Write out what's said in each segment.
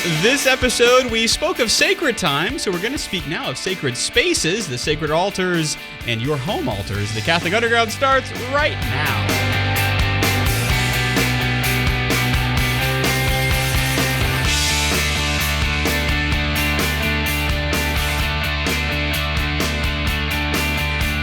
this episode, we spoke of sacred time, so we're going to speak now of sacred spaces, the sacred altars, and your home altars. The Catholic Underground starts right now.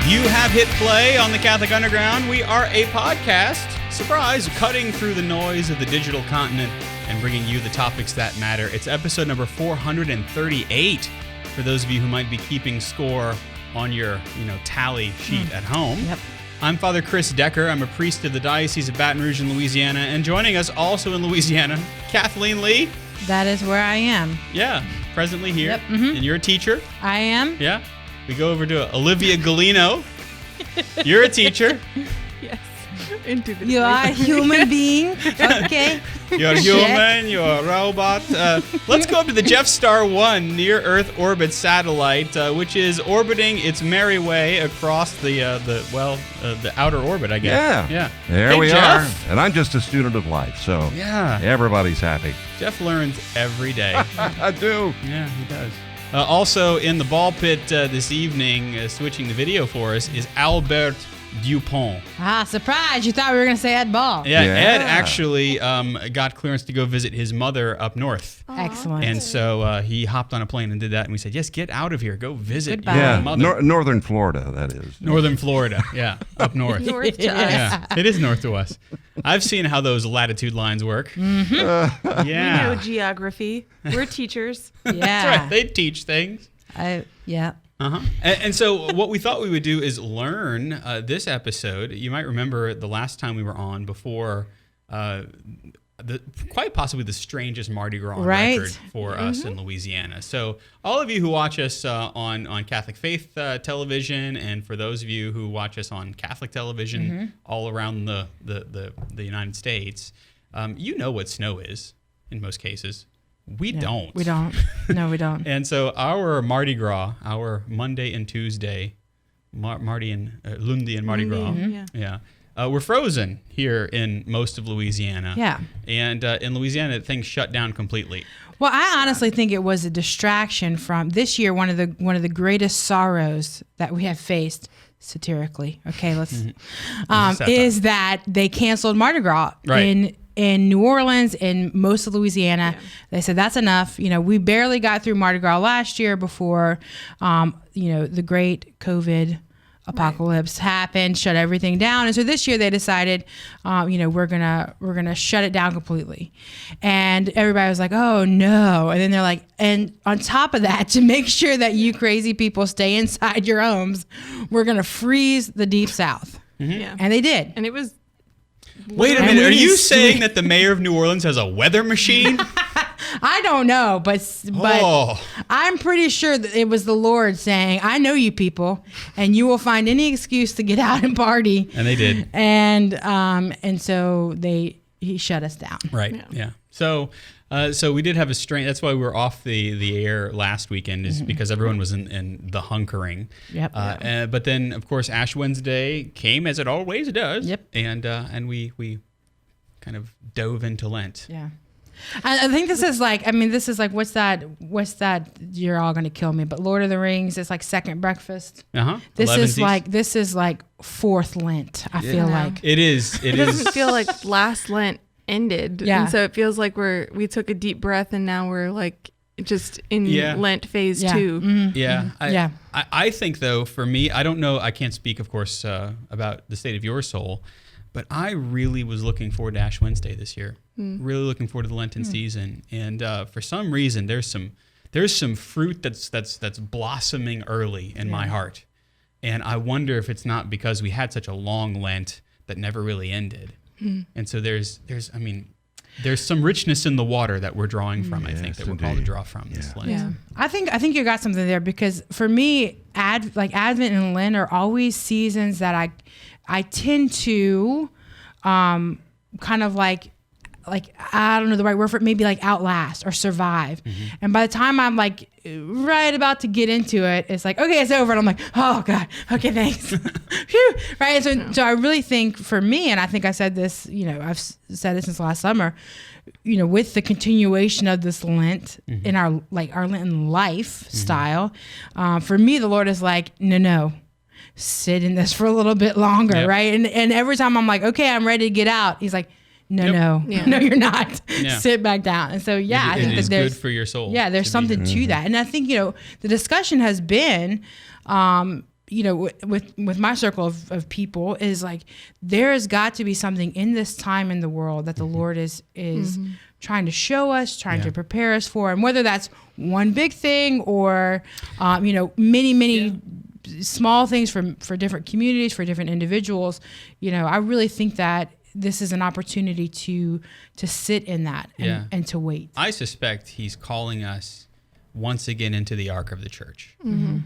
You have hit play on the Catholic Underground. We are a podcast, surprise, cutting through the noise of the digital continent and bringing you the topics that matter. It's episode number 438 for those of you who might be keeping score on your, tally sheet at home. Yep. I'm Father Chris Decker. I'm a priest of the Diocese of Baton Rouge in Louisiana, and joining us also in Louisiana, Kathleen Lee. That is where I am. Yeah, presently here. Yep. Mm-hmm. And you're a teacher. I am. Yeah. We go over to Olivia Gulino. You're a teacher. Yes. You are a human being. Okay. You're human. You're a robot. Let's go up to the Jeff Star 1 near-Earth orbit satellite, which is orbiting its merry way across the outer orbit, I guess. Yeah. There we Jeff. are. And I'm just a student of life, so everybody's happy. Jeff learns every day. I do. Yeah, he does. Also in the ball pit this evening, switching the video for us, is Albert Dupont. Ah, surprise. You thought we were going to say Ed Ball. Yeah, Ed actually got clearance to go visit his mother up north. Excellent. And so he hopped on a plane and did that. And we said, yes, get out of here. Go visit Goodbye. your mother. Northern Florida, that is. Northern Florida, yeah, up north. North to us. Yeah, it is north to us. I've seen how those latitude lines work. Mm-hmm. Yeah. We know geography. We're teachers. Yeah. That's right. They teach things. Yeah. Uh-huh. And so what we thought we would do is learn this episode. You might remember the last time we were on before quite possibly the strangest Mardi Gras on record for us in Louisiana. So all of you who watch us on Catholic Faith television, and for those of you who watch us on Catholic television all around the United States, you know what snow is in most cases. We don't. We don't. No, we don't. And so our Mardi Gras, our Monday and Tuesday, Lundi and Mardi Gras, we're frozen here in most of Louisiana. Yeah. And in Louisiana, things shut down completely. Well, I honestly think it was a distraction from this year. One of the greatest sorrows that we have faced satirically. Okay, let's is that they canceled Mardi Gras in New Orleans and most of Louisiana. Yeah. They said that's enough. We barely got through Mardi Gras last year before the great COVID apocalypse happened, shut everything down. And so this year they decided, we're gonna shut it down completely. And everybody was like, oh no. And then they're like, and on top of that, to make sure that you crazy people stay inside your homes, we're gonna freeze the Deep South. Mm-hmm. Yeah. And they did. And it was. Wait a minute. Are you saying that the mayor of New Orleans has a weather machine? I don't know, but I'm pretty sure that it was the Lord saying, I know you people, and you will find any excuse to get out and party. And they did. And so he shut us down. Right. Yeah. So we did have a strange. That's why we were off the air last weekend, is because everyone was in the hunkering. Yep. But then, of course, Ash Wednesday came, as it always does. Yep. And we kind of dove into Lent. Yeah. I think this is like what's that you're all going to kill me, but Lord of the Rings is like second breakfast. This is like fourth Lent. I feel like it is. It doesn't feel like last Lent ended. Yeah. And so it feels like we took a deep breath and now we're like just in Lent phase 2. Mm-hmm. Yeah. I think though, for me, I don't know, I can't speak of course about the state of your soul, but I really was looking forward to Ash Wednesday this year. Really looking forward to the Lenten season, and for some reason, there's some fruit that's blossoming early in my heart, and I wonder if it's not because we had such a long Lent that never really ended, and so there's some richness in the water that we're drawing from. I think that we're called to draw from this Lent. Yeah, I think you got something there, because for me, Advent and Lent are always seasons that I tend to kind of like I don't know the right word for it, maybe like outlast or survive. And by the time I'm like right about to get into it, it's like, okay, it's over. And I'm like, oh God, okay, thanks. Phew. Right. And so I really think for me, and I think I said this, I've said it since last summer, with the continuation of this Lent in our Lenten lifestyle, for me, the Lord is like, no, sit in this for a little bit longer, right? And every time I'm like, okay, I'm ready to get out, He's like, no, you're not. Sit back down. And so, I think it's that there's good for your soul. Yeah, there's something to that. And I think, the discussion has been, with my circle of people is like, there has got to be something in this time in the world that the Lord is trying to show us, trying to prepare us for. And whether that's one big thing or, many small things for different communities, for different individuals, I really think that this is an opportunity to sit in that and to wait. I suspect He's calling us once again into the ark of the church.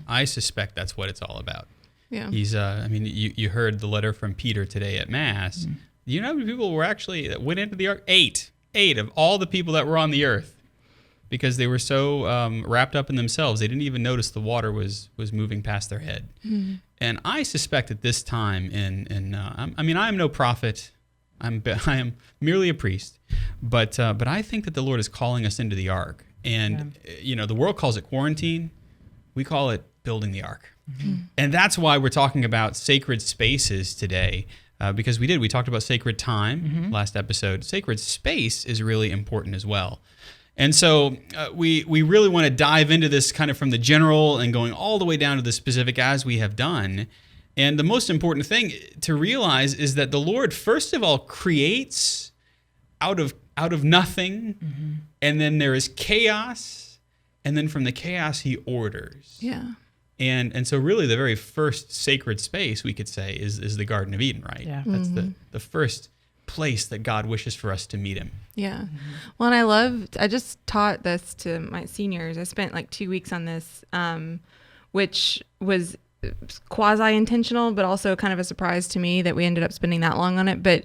I suspect that's what it's all about. Yeah. He's, you heard the letter from Peter today at Mass. You know how many people were actually that went into the ark? 8 of all the people that were on the earth, because they were so wrapped up in themselves, they didn't even notice the water was moving past their head. And I suspect at this time, I am no prophet. I am merely a priest, but I think that the Lord is calling us into the ark. And, the world calls it quarantine. We call it building the ark. And that's why we're talking about sacred spaces today, because we talked about sacred time last episode. Sacred space is really important as well. And so we really want to dive into this kind of from the general and going all the way down to the specific, as we have done. And the most important thing to realize is that the Lord, first of all, creates out of nothing, and then there is chaos, and then from the chaos He orders. Yeah. And so really the very first sacred space, we could say, is the Garden of Eden, right? Yeah. That's the first place that God wishes for us to meet Him. Yeah. Well, and I just taught this to my seniors. I spent like 2 weeks on this, which was quasi-intentional, but also kind of a surprise to me that we ended up spending that long on it. But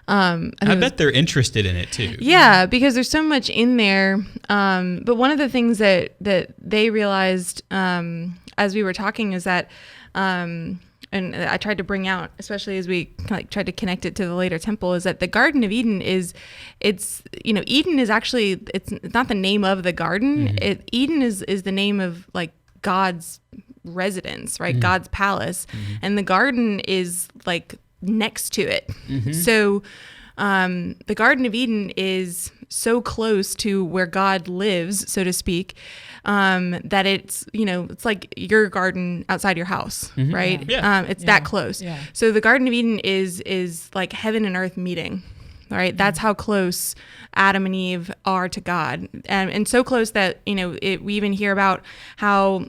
I bet they're interested in it too. Yeah, because there's so much in there. But one of the things that they realized as we were talking is that, and I tried to bring out, especially as we tried to connect it to the later temple, is that the Garden of Eden Eden is actually, it's not the name of the garden. Eden is the name of like God's residence, right? God's palace. And the garden is like next to it. So the Garden of Eden is so close to where God lives, so to speak, that it's, it's like your garden outside your house, right? Yeah. It's that close. Yeah. So the Garden of Eden is like heaven and earth meeting. Right, that's how close Adam and Eve are to God, and so close that we even hear about how.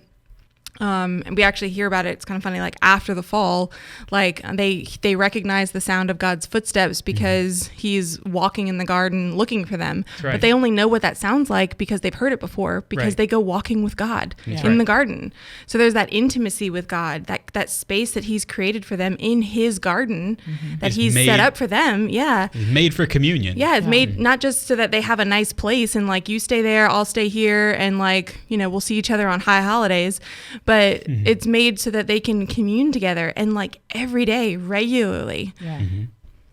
And we actually hear about it. It's kind of funny, like after the fall, like they recognize the sound of God's footsteps because He's walking in the garden looking for them. Right. But they only know what that sounds like because they've heard it before, because they go walking with God in the garden. So there's that intimacy with God, that space that He's created for them in His garden, that He's set up for them. Yeah. It's made for communion. Yeah, it's made not just so that they have a nice place and like you stay there, I'll stay here, and like, we'll see each other on high holidays. But it's made so that they can commune together and like every day, regularly. Yeah.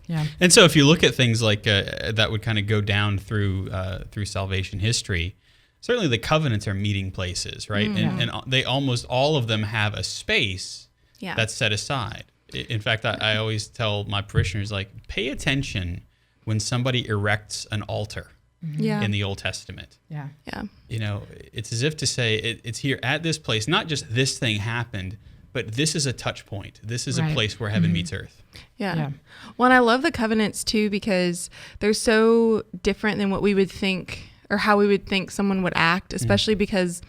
Yeah. And so if you look at things like that would kind of go down through salvation history, certainly the covenants are meeting places, right? And they almost all of them have a space that's set aside. In fact, I always tell my parishioners, like, pay attention when somebody erects an altar. In the Old Testament. Yeah. It's as if to say it's here at this place, not just this thing happened, but this is a touch point. This is a place where heaven meets earth. Yeah. Well, and I love the covenants too, because they're so different than what we would think or how we would think someone would act, especially because,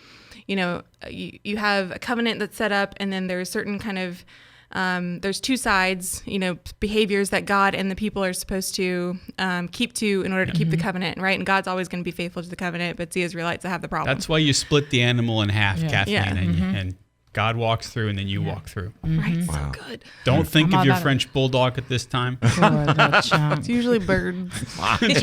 you have a covenant that's set up, and then there's certain kind of there's two sides, behaviors that God and the people are supposed to keep to in order to keep the covenant, right? And God's always going to be faithful to the covenant, but it's the Israelites that have the problem. That's why you split the animal in half, Kathleen, and God walks through and then you walk through. Right, so good. Don't think of your French bulldog at this time. It's usually birds. It's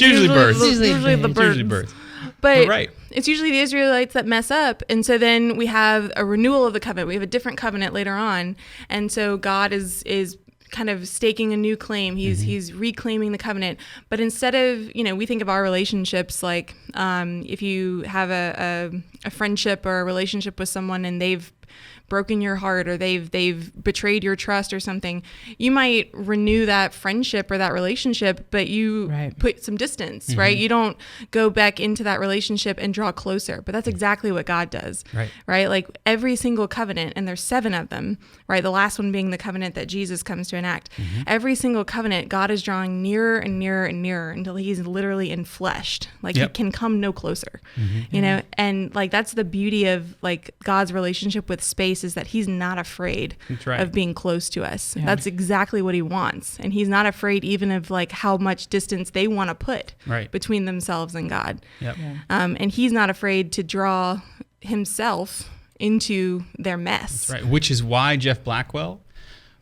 usually birds. It's usually the birds. It's usually birds. But it's usually the Israelites that mess up. And so then we have a renewal of the covenant. We have a different covenant later on. And so God is kind of staking a new claim. He's reclaiming the covenant. But instead of, we think of our relationships like if you have a friendship or a relationship with someone and they've broken your heart or they've betrayed your trust or something, you might renew that friendship or that relationship, but you put some distance, right? You don't go back into that relationship and draw closer. But that's exactly what God does, right? Like every single covenant, and there's 7 of them, right? The last one being the covenant that Jesus comes to enact. Every single covenant, God is drawing nearer and nearer and nearer until he's literally enfleshed. Like he can come no closer, and like that's the beauty of like God's relationship with space, is that he's not afraid of being close to us. That's exactly what he wants. And he's not afraid even of like how much distance they want to put between themselves and God. And he's not afraid to draw himself into their mess. That's right. Which is why, Jeff Blackwell,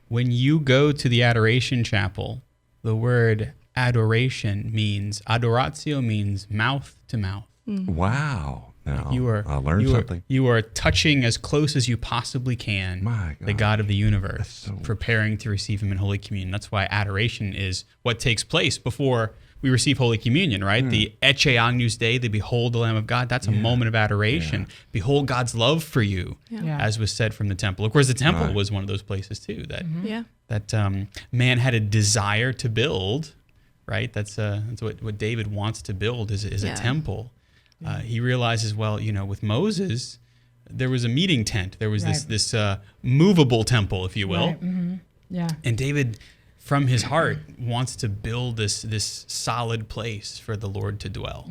when you go to the Adoration Chapel, the word adoratio means mouth to mouth. Wow. Now, I learned something. You are touching as close as you possibly can the God of the universe, preparing to receive him in Holy Communion. That's why adoration is what takes place before we receive Holy Communion, right? The Ecce Agnus Dei, the Behold the Lamb of God, that's a moment of adoration. Behold God's love for you, as was said from the temple. Of course, the temple was one of those places too that man had a desire to build, right? That's what David wants to build is a temple. He realizes, well, with Moses, there was a meeting tent. There was this movable temple, if you will. And David, from his heart, wants to build this solid place for the Lord to dwell.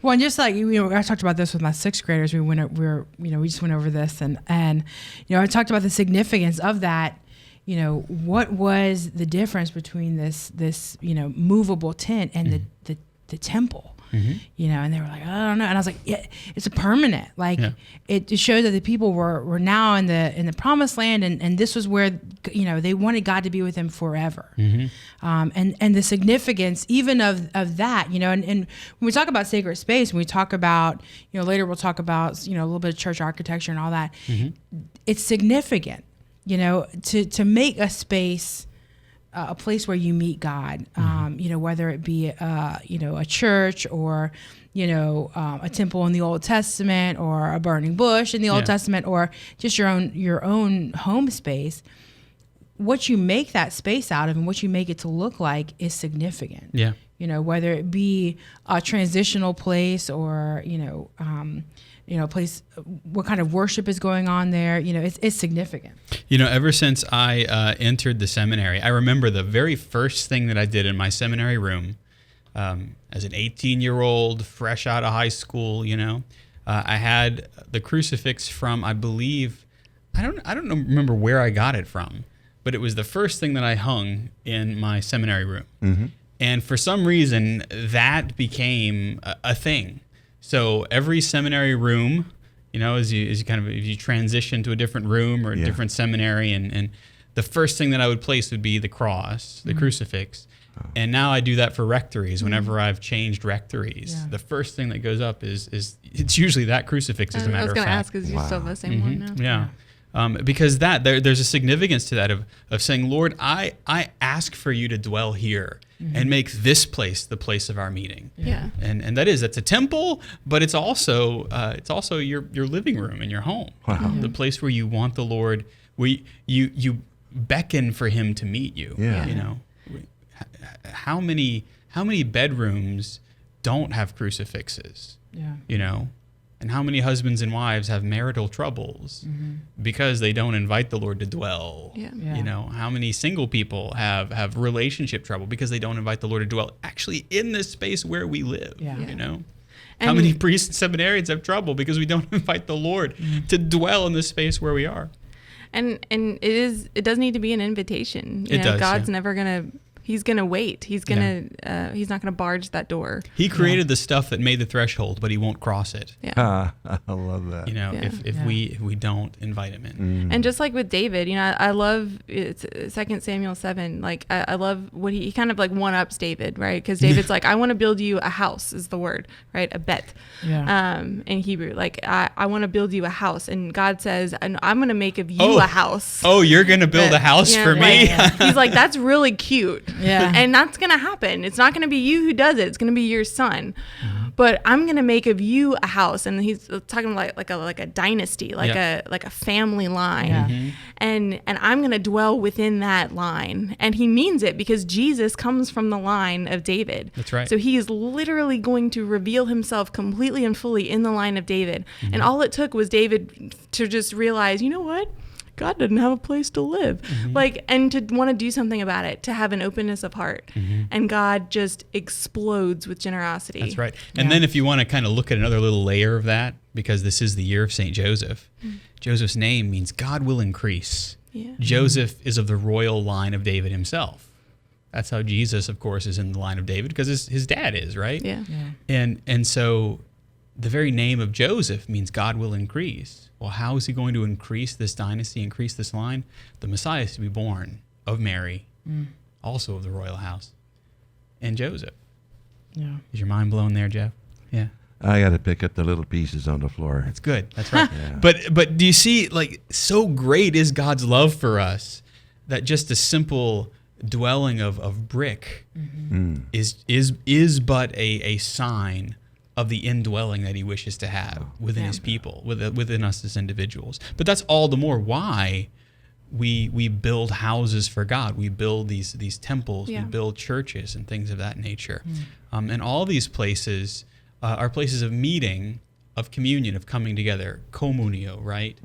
Well, and just like I talked about this with my 6th graders. We just went over this, and I talked about the significance of that. What was the difference between this movable tent and the temple? And they were like, I don't know. And I was like, yeah, it's a permanent. Like it shows that the people were now in the promised land, and this was where they wanted God to be with them forever. And the significance even of that, and when we talk about sacred space, when we talk about, later we'll talk about, a little bit of church architecture and all that, it's significant, to make a space a place where you meet God, whether it be a church or a temple in the Old Testament or a burning bush in the Old Testament, or just your own home space. What you make that space out of and what you make it to look like is significant. Whether it be a transitional place or place, what kind of worship is going on there, it's significant. Ever since I entered the seminary, I remember the very first thing that I did in my seminary room, as an 18-year-old, fresh out of high school, I had the crucifix from, I believe, I don't remember where I got it from, but it was the first thing that I hung in my seminary room. And for some reason, that became a thing. So every seminary room, as you transition to a different room or a different seminary, and the first thing that I would place would be the cross, the crucifix. And now I do that for rectories. Whenever I've changed rectories, the first thing that goes up is it's usually that crucifix, as a matter of fact. I was going to ask, is you still have the same one now? Because there's a significance to that of saying, Lord, I ask for you to dwell here and make this place the place of our meeting. And that's a temple, but it's also your living room in your home. The place where you want the Lord, where you beckon for him to meet you. How many bedrooms don't have crucifixes? And how many husbands and wives have marital troubles because they don't invite the Lord to dwell? How many single people have relationship trouble because they don't invite the Lord to dwell actually in this space where we live? How many priests and seminarians have trouble because we don't invite the Lord to dwell in this space where we are? And it does need to be an invitation. It does, God's never gonna He's going to wait. He's going to, he's not going to barge that door. He created the stuff that made the threshold, but he won't cross it. Yeah. I love that. If we don't invite him in. And just like with David, I love it's 2 Samuel 7. Like I love what he kind of like one-ups David, right? Because David's like, I want to build you a house is the word, right? A bet. Yeah. In Hebrew, like I want to build you a house, and God says, and I'm going to make of you a house. Oh, you're going to build a house for me? He's like, that's really cute. Yeah. And that's going to happen. It's not going to be you who does it. It's going to be your son. But I'm going to make of you a house. And he's talking like a dynasty, like a family line. Yeah. And I'm going to dwell within that line. And he means it because Jesus comes from the line of David. That's right. So he is literally going to reveal himself completely and fully in the line of David. And all it took was David to just realize, you know what? God didn't have a place to live, and to want to do something about it, to have an openness of heart, and God just explodes with generosity. That's right. And then if you want to kind of look at another little layer of that, because this is the year of St. Joseph, Joseph's name means God will increase. Yeah. Joseph is of the royal line of David himself. That's how Jesus, of course, is in the line of David, because his dad is, right? Yeah. And so the very name of Joseph means God will increase. Well, how is he going to increase this dynasty, increase this line? The Messiah is to be born of Mary, also of the royal house, and Joseph. Yeah. Is your mind blown there, Jeff? Yeah. I got to pick up the little pieces on the floor. That's good. That's right. But do you see, like, so great is God's love for us that just a simple dwelling of brick is but a sign of the indwelling that he wishes to have within his people, within us as individuals. But that's all the more why we build houses for God. We build these temples. We build churches and things of that nature. And all these places are places of meeting, of communion, of coming together, communio, right?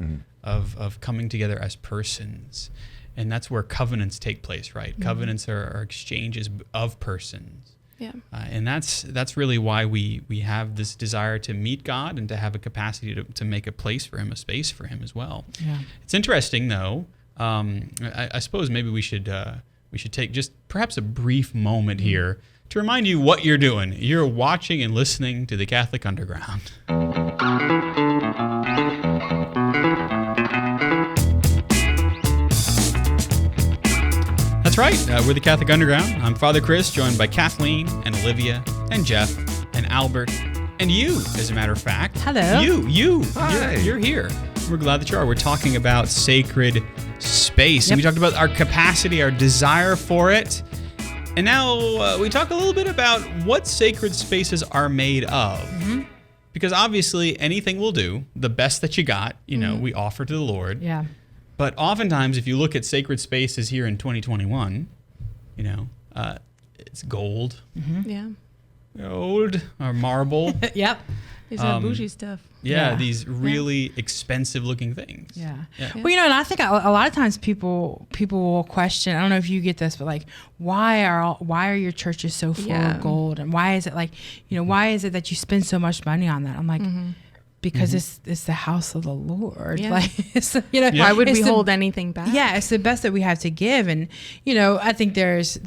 Of coming together as persons. And that's where covenants take place, right? Covenants are exchanges of persons. Yeah. And that's really why we have this desire to meet God and to have a capacity to make a place for him, a space for him as well. Yeah. It's interesting, though. I suppose maybe we should take just perhaps a brief moment here to remind you what you're doing. You're watching and listening to the Catholic Underground. That's right. We're the Catholic Underground. I'm Father Chris, joined by Kathleen and Olivia and Jeff and Albert and you, as a matter of fact. Hello. You. Hi. You're here. We're glad that you are. We're talking about sacred space. And we talked about our capacity, our desire for it. And now we talk a little bit about what sacred spaces are made of. Because obviously anything will do, the best that you got, we offer to the Lord. Yeah. But oftentimes, if you look at sacred spaces here in 2021, it's gold. Yeah. Gold or marble. Yep. These are bougie stuff. Yeah, these really expensive-looking things. Yeah. Well, and I think a lot of times people will question. I don't know if you get this, but like, why are your churches so full of gold, and why is it why is it that you spend so much money on that? I'm like, because it's the house of the Lord. Yeah. Like, Why would we hold anything back? Yeah, it's the best that we have to give, and I think there is.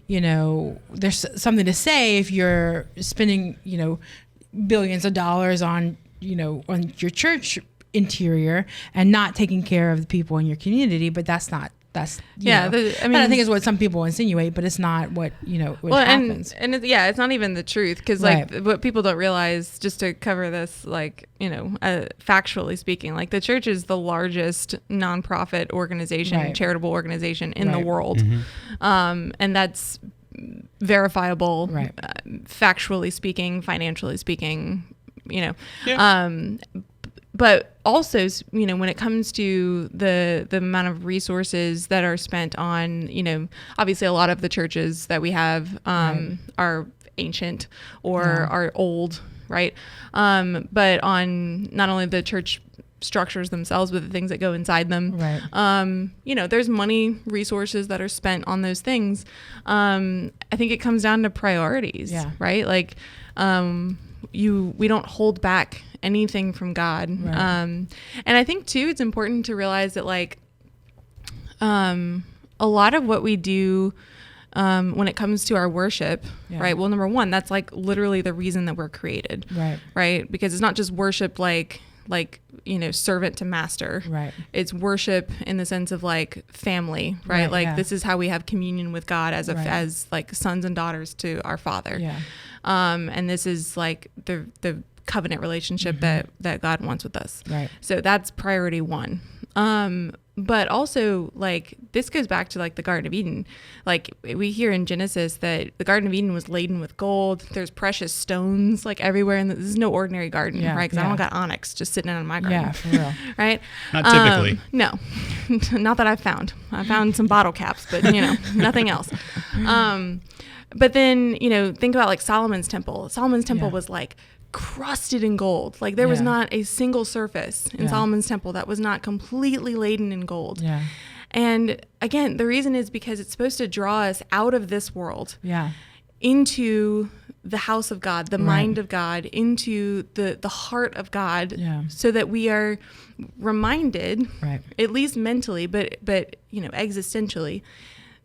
There's something to say if you're spending, billions of dollars on your church interior and not taking care of the people in your community. But that's not, I think is what some people insinuate, but it's not what, what happens. And it's not even the truth. Cause what people don't realize, just to cover this, factually speaking, like the church is the largest nonprofit organization, charitable organization in the world. And that's verifiable, factually speaking, financially speaking, but also, when it comes to the amount of resources that are spent on, obviously a lot of the churches that we have are ancient or are old, right? But on not only the church structures themselves, but the things that go inside them. There's money, resources that are spent on those things. I think it comes down to priorities, right? Like, we don't hold back anything from God. And I think too, it's important to realize that a lot of what we do when it comes to our worship, right? Well, number one, that's like literally the reason that we're created, right? Because it's not just worship like servant to master, right? It's worship in the sense of like family, right? Like this is how we have communion with God as as like sons and daughters to our Father, and this is like the covenant relationship that God wants with us, right? So that's priority one. But also, like, this goes back to, like, the Garden of Eden. Like, we hear in Genesis that the Garden of Eden was laden with gold. There's precious stones, like, everywhere. And this is no ordinary garden, right? Because I don't got onyx just sitting in my garden. Yeah, for real. Right? Not typically. No. Not that I've found. I found some bottle caps, but, nothing else. But then, think about, like, Solomon's temple. Solomon's temple was, like, crusted in gold. Like there was not a single surface in Solomon's temple that was not completely laden in gold. Yeah. And again, the reason is because it's supposed to draw us out of this world into the house of God, the mind of God, into the heart of God, so that we are reminded, at least mentally, but existentially,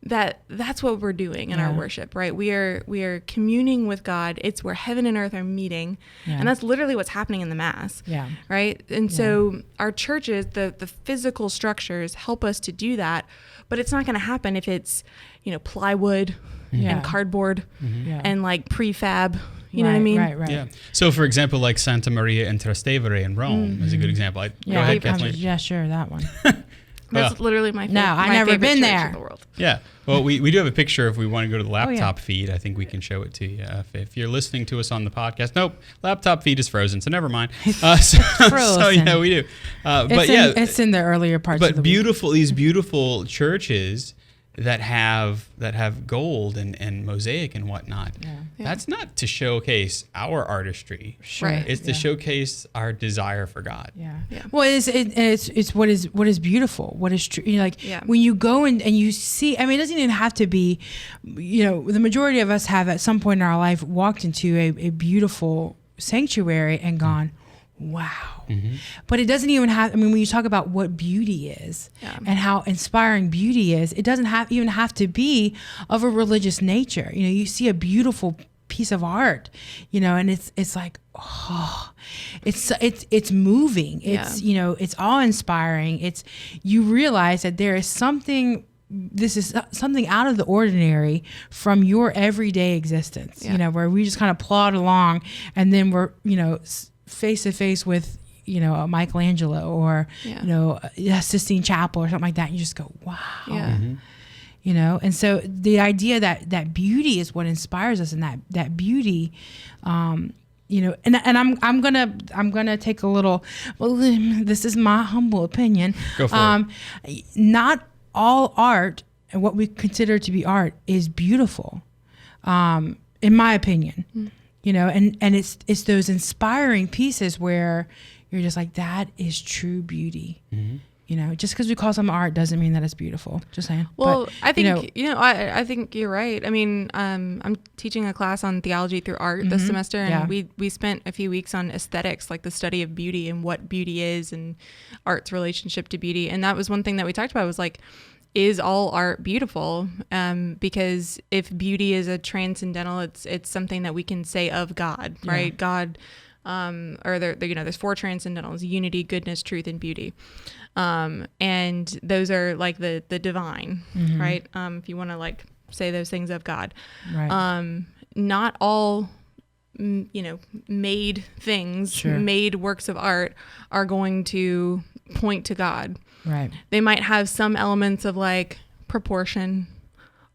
that's what we're doing in our worship, right? We are communing with God. It's where heaven and earth are meeting, and that's literally what's happening in the Mass, right? And so our churches, the physical structures help us to do that, but it's not going to happen if it's plywood and cardboard and like prefab. You know what I mean? Right. Yeah. So, for example, like Santa Maria in Trastevere in Rome is a good example. Go ahead, Kathleen. Yeah, sure, that one. That's literally my favorite. No, I've never been there. In the world. Yeah. Well, we do have a picture. If we want to go to the laptop feed, I think we can show it to you. If you're listening to us on the podcast, nope, laptop feed is frozen, so never mind. So yeah, we do. It's in the earlier parts. Of the these beautiful churches that have gold and mosaic and whatnot. Yeah. That's not to showcase our artistry. Sure. Right. It's to showcase our desire for God. Yeah. Well, it's what is beautiful. What is true. When you go and you see. I mean, it doesn't even have to be. The majority of us have at some point in our life walked into a beautiful sanctuary and gone, wow. Mm-hmm. But it doesn't even have, when you talk about what beauty is and how inspiring beauty is, it doesn't even have to be of a religious nature. You see a beautiful piece of art, and it's like, oh, it's moving. It's, it's awe-inspiring. You realize that there is something, this is something out of the ordinary from your everyday existence, where we just kind of plod along and then we're, face to face with, a Michelangelo or, a Sistine Chapel or something like that. And you just go, wow. Yeah. Mm-hmm. And so the idea that beauty is what inspires us, and that beauty, and I'm gonna take a little, this is my humble opinion. Go for it. Not all art and what we consider to be art is beautiful, in my opinion. Mm. And it's those inspiring pieces where you're just like, that is true beauty. Mm-hmm. Just because we call something art doesn't mean that it's beautiful. Just saying. Well, but, I think, I think you're right. I mean, I'm teaching a class on theology through art this semester, and we spent a few weeks on aesthetics, like the study of beauty and what beauty is and art's relationship to beauty. And that was one thing that we talked about, was like, is all art beautiful? Because if beauty is a transcendental, it's something that we can say of God, right? God, there's four transcendentals: unity, goodness, truth, and beauty. And those are like the divine, right? If you want to like say those things of God, right. Not all, made things, made works of art are going to point to God. Right. They might have some elements of like proportion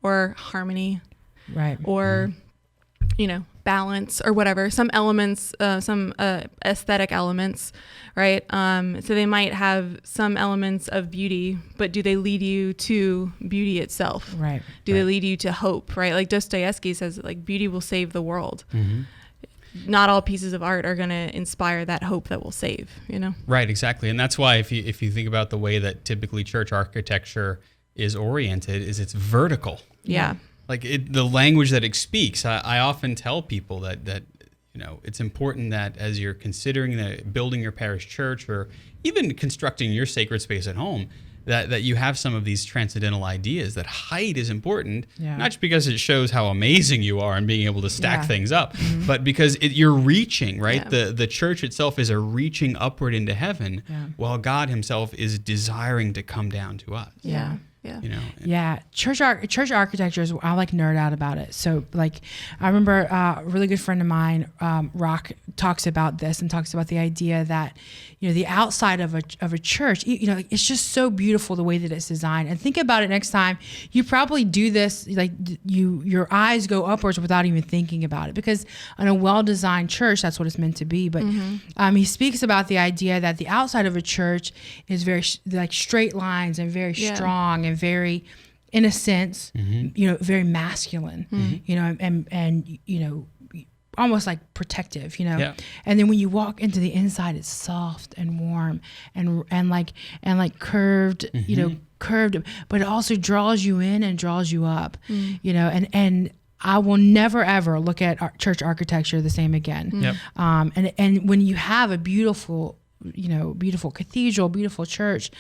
or harmony, right, or balance or whatever, some elements, some aesthetic elements, right? So they might have some elements of beauty, but do they lead you to beauty itself? Right. Do they lead you to hope, right? Like Dostoevsky says, like, beauty will save the world. Mm-hmm. Not all pieces of art are going to inspire that hope that will save, Right, exactly. And that's why if you think about the way that typically church architecture is oriented, is it's vertical. Yeah. Like the language that it speaks. I often tell people that it's important that as you're considering building your parish church or even constructing your sacred space at home, that you have some of these transcendental ideas that height is important, Yeah. not just because it shows how amazing you are and being able to stack Yeah. things up, but because you're reaching, right? Yeah. The church itself is a reaching upward into heaven, Yeah. while God himself is desiring to come down to us. Yeah. You know, Yeah, church architecture is, I like nerd out about it. So like, I remember a really good friend of mine, Rock, talks about this and talks about the idea that, you know, the outside of a church, you know, it's just so beautiful the way that it's designed. And think about it next time you probably do this, like your eyes go upwards without even thinking about it, because in a well-designed church, that's what it's meant to be. But he speaks about the idea that the outside of a church is very like straight lines and very strong and very, in a sense, you know, very masculine, you know, and you know, almost like protective, you know. Yeah. And then when you walk into the inside, it's soft and warm and like curved, you know, curved, but it also draws you in and draws you up, you know. And I will never ever look at church architecture the same again. Yep. And when you have a beautiful, you know, beautiful cathedral, beautiful church,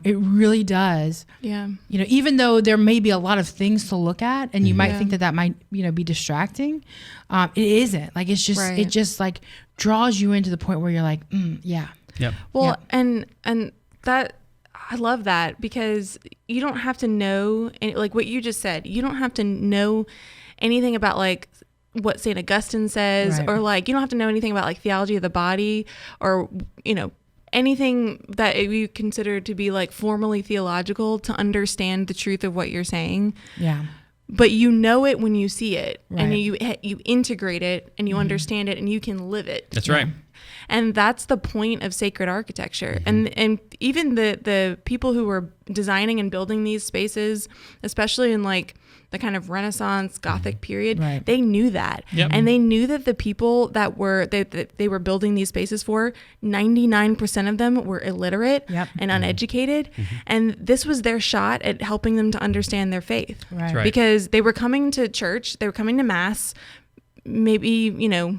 it really does. Yeah. You know, even though there may be a lot of things to look at, and you might think that might, you know, be distracting, it isn't. Like, it's just, it just like draws you into the point where you're like, yeah. Yep. Well, and that, I love that, because you don't have to know, like what you just said, you don't have to know anything about like what St. Augustine says, Right. or like, you don't have to know anything about like theology of the body, or, you know, anything that you consider to be like formally theological to understand the truth of what you're saying. Yeah. But you know it when you see it, and Right. you integrate it, and you understand it, and you can live it. That's right. And that's the point of sacred architecture. And even the people who were designing and building these spaces, especially in like the kind of Renaissance Gothic period, Right. they knew that. Yep. And they knew that the people that they were building these spaces for, 99% of them were illiterate Yep. and uneducated. And this was their shot at helping them to understand their faith. Right. right. Because they were coming to church, they were coming to mass, maybe, you know,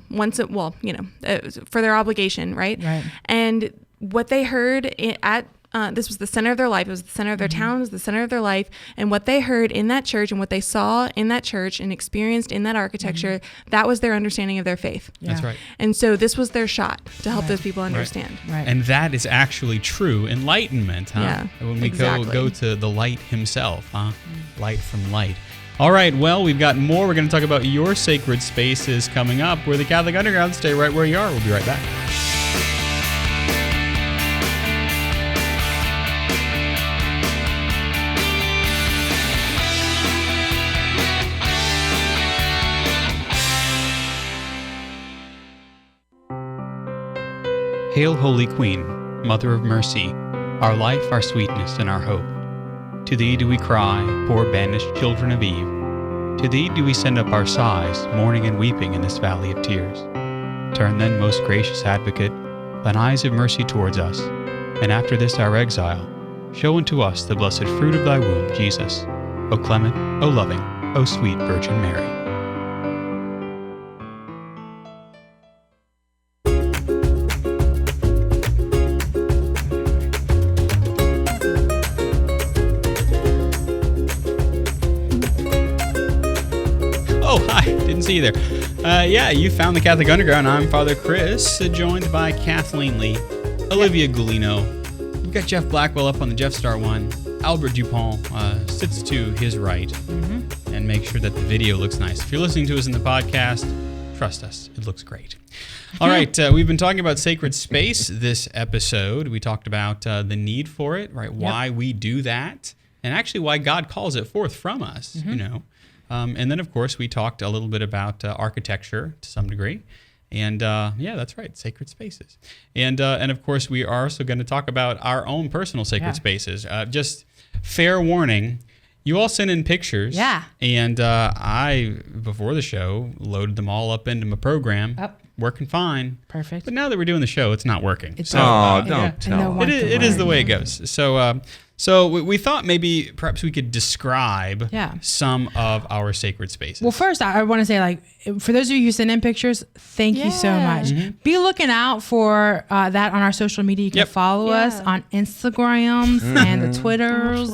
for their obligation, right? Right. And what they heard at this was the center of their life. It was the center of their town. It was the center of their life. And what they heard in that church and what they saw in that church and experienced in that architecture, that was their understanding of their faith. That's Yeah. right. And so this was their shot to help Right. those people understand. Right. And that is actually true enlightenment, huh? Yeah, When we exactly. go to the light himself, huh? Light from light. All right, well, we've got more. We're going to talk about your sacred spaces coming up. We're the Catholic Underground. Stay right where you are. We'll be right back. Hail, Holy Queen, Mother of Mercy, our life, our sweetness, and our hope. To thee do we cry, poor banished children of Eve. To thee do we send up our sighs, mourning and weeping in this valley of tears. Turn then, most gracious Advocate, thine eyes of mercy towards us, and after this our exile, show unto us the blessed fruit of thy womb, Jesus. O clement, O loving, O sweet Virgin Mary. Oh, hi. Didn't see you there. Yeah, you found the Catholic Underground. I'm Father Chris, joined by Kathleen Lee, Olivia Gulino. We've got Jeff Blackwell up on the Jeff Star one. Albert Dupont sits to his right and make sure that the video looks nice. If you're listening to us in the podcast, trust us, it looks great. All right, we've been talking about sacred space this episode. We talked about the need for it, right? Why we do that, and actually why God calls it forth from us, you know. And then, of course, we talked a little bit about architecture to some degree. And yeah, that's right, sacred spaces. And of course, we are also going to talk about our own personal sacred spaces. Just fair warning, you all sent in pictures. Yeah. And I, before the show, loaded them all up into my program. Working fine. Perfect. But now that we're doing the show, it's not working. It's So, Oh, yeah. don't tell And no them. one it can is the learn. way it goes. So So we thought maybe perhaps we could describe some of our sacred spaces. Well, first, I want to say, like, for those of you who send in pictures, thank you so much. Be looking out for that on our social media. You can follow us on Instagrams and the Twitters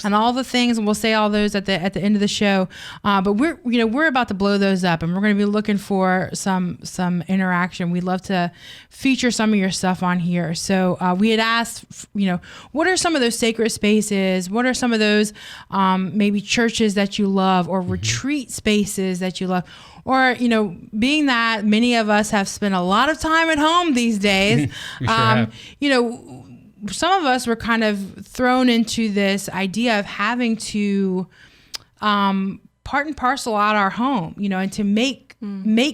and all the things, and we'll say all those at the end of the show. But we're about to blow those up, and we're going to be looking for some interaction. We'd love to feature some of your stuff on here. So we had asked, what are some of those sacred spaces? What are some of those maybe churches that you love, or retreat spaces that you love? Or, being that many of us have spent a lot of time at home these days, some of us were kind of thrown into this idea of having to part and parcel out our home, and to make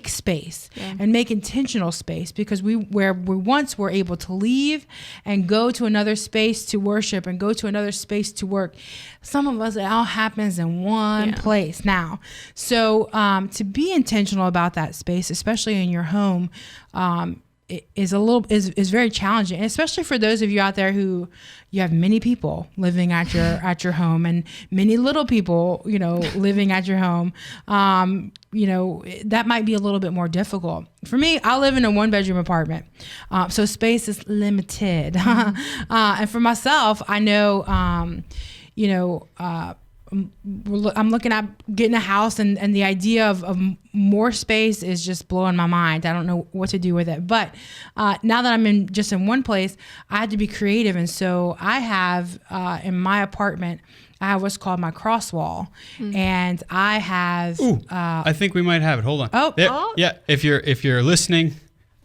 space and make intentional space, because where we once were able to leave and go to another space to worship and go to another space to work. Some of us, it all happens in one place now. So to be intentional about that space, especially in your home, is very challenging, especially for those of you out there who you have many people living at your home, and many little people living at your home. That might be a little bit more difficult. For me, I live in a 1-bedroom apartment, so space is limited. And for myself, I know I'm looking at getting a house, and the idea of more space is just blowing my mind. I don't know what to do with it. But now that I'm in one place, I had to be creative. And so I have in my apartment, I have what's called my cross wall. And I have... I think we might have it. Hold on. Oh. Yeah, if you're listening,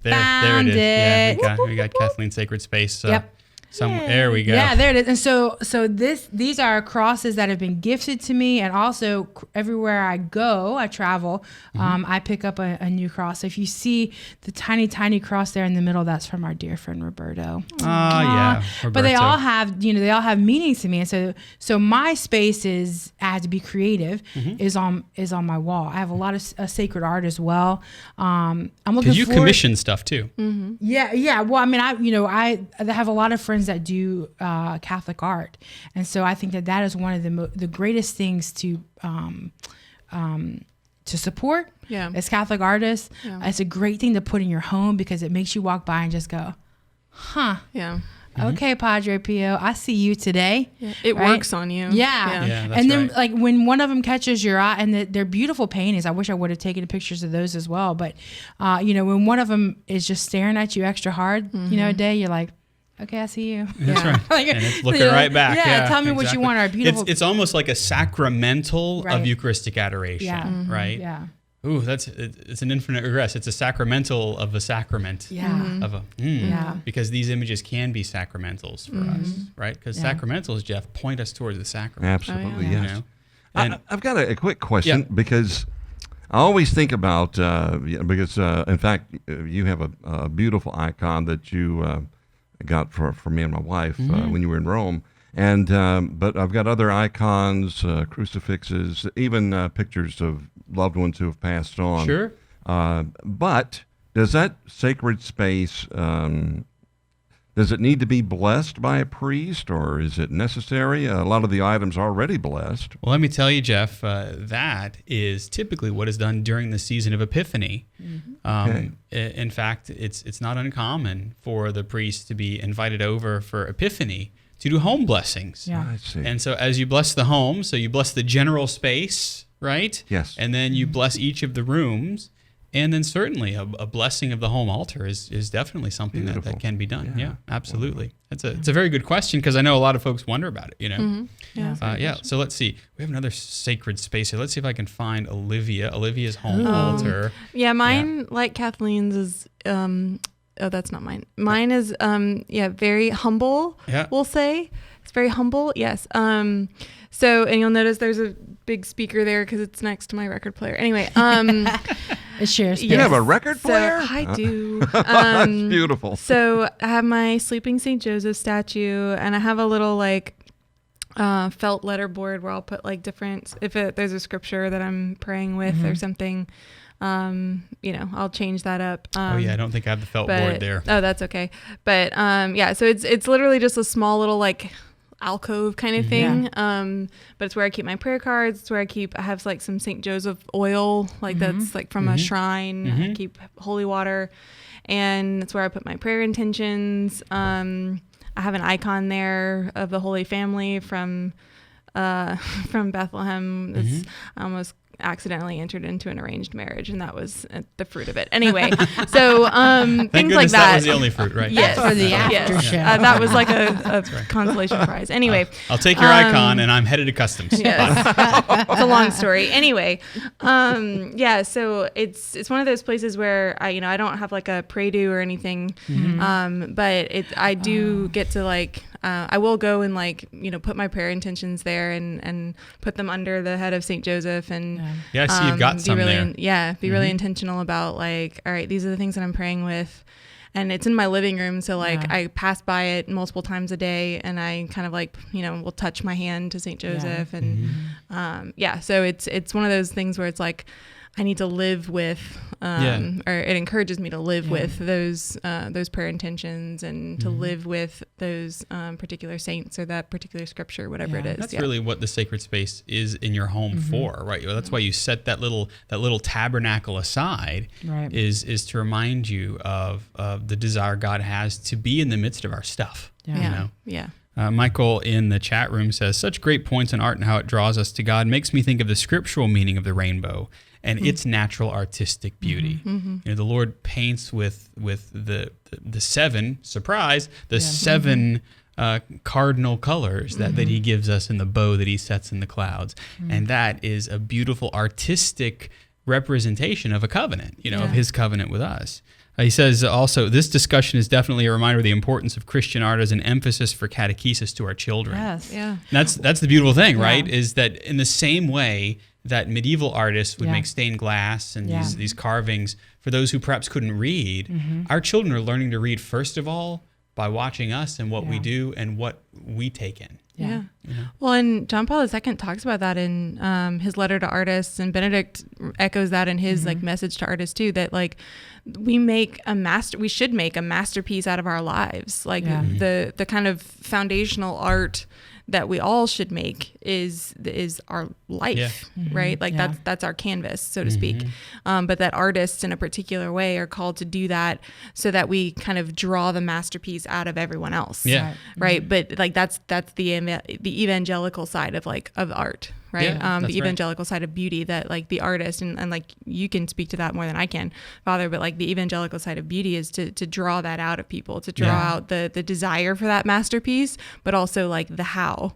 there it is. Yeah, we got Kathleen's sacred space. So. Yep. There we go. Yeah, there it is. And so these are crosses that have been gifted to me, and also everywhere I go, I travel, I pick up a new cross. So if you see the tiny cross there in the middle, that's from our dear friend Roberto. Yeah, Roberto. But they all have meanings to me, and so my space I had to be creative. Is on my wall. I have a lot of sacred art as well. I'm looking. Because you commission stuff too. Yeah. Well, I mean, I have a lot of friends that do Catholic art, and so I think that is one of the greatest things to support as Catholic artists. It's a great thing to put in your home, because it makes you walk by and just go, okay, Padre Pio, I see you today. It works on you. Yeah, and then like when one of them catches your eye, and they're beautiful paintings. I wish I would have taken pictures of those as well. But when one of them is just staring at you extra hard, a day, you're like, okay, I see you. That's right. And it's looking right back. Yeah, tell me what you want. Our beautiful. It's almost like a sacramental of Eucharistic adoration, right? Yeah. Ooh, it's an infinite regress. It's a sacramental of a sacrament. Because these images can be sacramentals for us, right? Because sacramentals, Jeff, point us towards the sacrament. Absolutely, yes. And I've got a quick question, because I always think about, because in fact, you have a beautiful icon that you got for me and my wife when you were in Rome. And but I've got other icons, crucifixes, even pictures of loved ones who have passed on. Sure. But does that sacred space, does it need to be blessed by a priest, or is it necessary? A lot of the items are already blessed. Well, let me tell you, Jeff, that is typically what is done during the season of Epiphany. In fact, it's not uncommon for the priest to be invited over for Epiphany to do home blessings. Yeah. I see. And so as you bless the home, so you bless the general space, right? Yes. And then you bless each of the rooms. And then certainly a blessing of the home altar is definitely something that can be done. Yeah, absolutely. It's a very good question, because I know a lot of folks wonder about it, So let's see. We have another sacred space here. Let's see if I can find Olivia's home altar. Yeah, mine, like Kathleen's, is that's not mine. Mine is very humble, we'll say. It's very humble, yes. So, and you'll notice there's a big speaker there because it's next to my record player. Anyway, it shares. You have a record player? So I do. That's beautiful. So I have my sleeping St. Joseph statue, and I have a little felt letterboard where I'll put different, if there's a scripture that I'm praying with or something. I'll change that up. I don't think I have the felt board there. Oh, that's okay. But so it's literally just a small little alcove kind of thing. But it's where I keep my prayer cards. It's where I have like some St. Joseph oil, like that's like from a shrine. I keep holy water, and that's where I put my prayer intentions. I have an icon there of the Holy Family from Bethlehem. I almost accidentally entered into an arranged marriage, and that was the fruit of it. Anyway, so things like that. That was the only fruit, right? Yes, for the after show. That was like a consolation prize. Anyway, I'll take your icon, and I'm headed to customs. Yes. It's a long story. Anyway, so it's one of those places where I don't have like a pray to or anything, but I do get to like. I will go and put my prayer intentions there and put them under the head of St. Joseph and I see you've got some there. Be really intentional about like, all right, these are the things that I'm praying with, and it's in my living room. So I pass by it multiple times a day, and I kind of will touch my hand to St. Joseph, and so it's one of those things where it's like, I need to live with, or it encourages me to live with those prayer intentions and to live with those particular saints or that particular scripture, whatever it is. That's really what the sacred space is in your home for, right? That's why you set that little tabernacle aside, right. is to remind you of the desire God has to be in the midst of our stuff. Michael in the chat room says, such great points on art and how it draws us to God makes me think of the scriptural meaning of the rainbow and its natural artistic beauty. The Lord paints with the seven, surprise, seven cardinal colors that he gives us in the bow that he sets in the clouds. And that is a beautiful artistic representation of a covenant, of his covenant with us. He says also, this discussion is definitely a reminder of the importance of Christian art as an emphasis for catechesis to our children. Yes. Yeah. That's the beautiful thing, right? Is that in the same way that medieval artists would make stained glass and these carvings for those who perhaps couldn't read, our children are learning to read, first of all, by watching us and what we do and what we take in. Yeah. Well, and John Paul II talks about that in his letter to artists, and Benedict echoes that in his message to artists too, that we should make a masterpiece out of our lives. The kind of foundational art that we all should make is our life, right? That's our canvas, so to speak. But that artists in a particular way are called to do that so that we kind of draw the masterpiece out of everyone else. Yeah. Right. But that's the evangelical side of art. Right. The evangelical side of beauty, that the artist and you can speak to that more than I can, Father, but the evangelical side of beauty is to draw that out of people, to draw out the desire for that masterpiece, but also the how.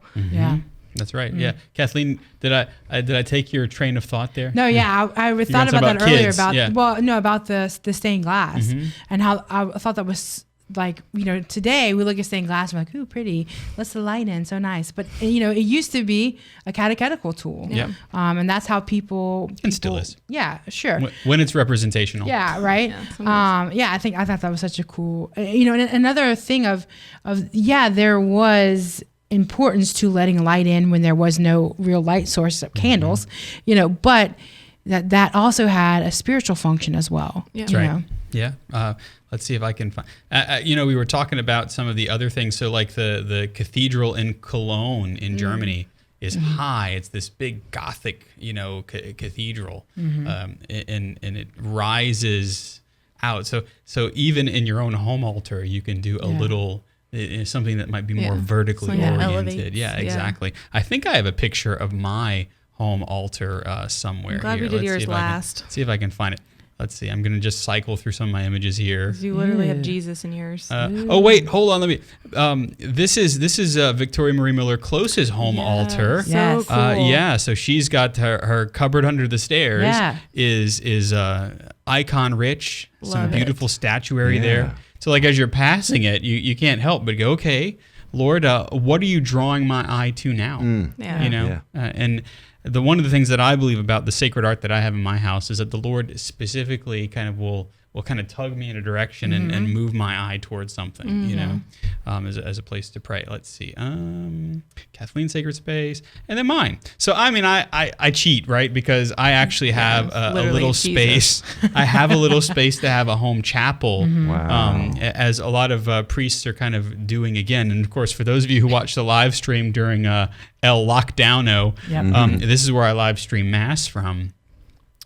That's right. Yeah. Kathleen, did I take your train of thought there? No, I thought about that earlier about the stained glass and how I thought that was today we look at stained glass and we're like, ooh, pretty. Let's the light in, so nice. But it used to be a catechetical tool. Yeah. And that's how people and still is. Yeah, sure. When it's representational. Yeah, right. I thought that was such a cool. And another thing of there was importance to letting light in when there was no real light source of candles, but that also had a spiritual function as well. Yeah. That's right. Yeah. Let's see if I can find. We were talking about some of the other things. So, the cathedral in Cologne in Germany is high. It's this big Gothic, cathedral, and it rises out. So even in your own home altar, you can do a little. Something that might be more vertically oriented. Elevates. Yeah, exactly. I think I have a picture of my home altar somewhere. I'm glad here. we did yours last. See if I can find it. Let's see. I'm going to just cycle through some of my images here. You literally have Jesus in yours. Oh wait, hold on. Let me. This is Victoria Marie Miller Close's home altar. Yes. So cool. So she's got her cupboard under the stairs. Yeah. Is icon rich. Some beautiful statuary there. Yeah. So as you're passing it, you can't help but go, okay, Lord, what are you drawing my eye to now? And one of the things that I believe about the sacred art that I have in my house is that the Lord specifically kind of will kind of tug me in a direction and move my eye towards something, you know, as a place to pray. Let's see. Kathleen's sacred space, and then mine. So, I mean, I cheat, right? Because I actually have a little space. I have a little space to have a home chapel, as a lot of priests are kind of doing again. And of course, for those of you who watched the live stream during El Lockdowno, this is where I live stream Mass from.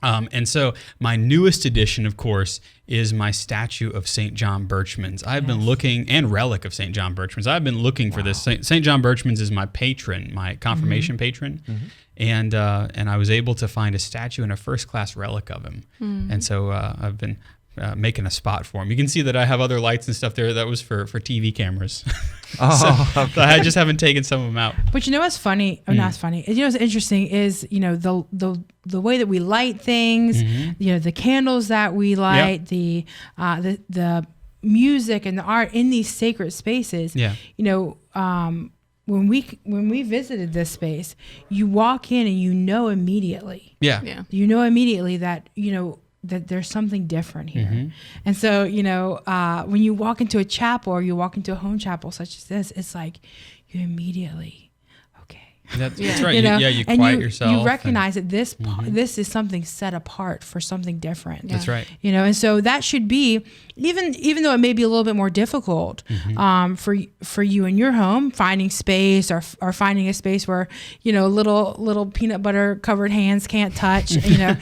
And so my newest addition, of course, is my statue of St. John Birchmans. I've been looking, and relic of St. John Birchmans. I've been looking for this. St. John Birchmans is my patron, my confirmation patron. And I was able to find a statue and a first-class relic of him. And so I've been making a spot for him. You can see that I have other lights and stuff there. That was for TV cameras. So I just haven't taken some of them out. But you know what's funny? Oh, not funny. You know what's interesting is, you know, the way that we light things, you know, the candles that we light, the music and the art in these sacred spaces. You know, when we visited this space, you walk in and you know immediately. You know immediately that, you know, that there's something different here. And so, you know, when you walk into a chapel or you walk into a home chapel such as this, it's like you immediately, that's right. You know? You quiet yourself. You recognize that this is something set apart for something different. That's right. You know, and so that should be, even though it may be a little bit more difficult for you in your home, finding space or finding a space where, you know, little peanut butter covered hands can't touch, you know,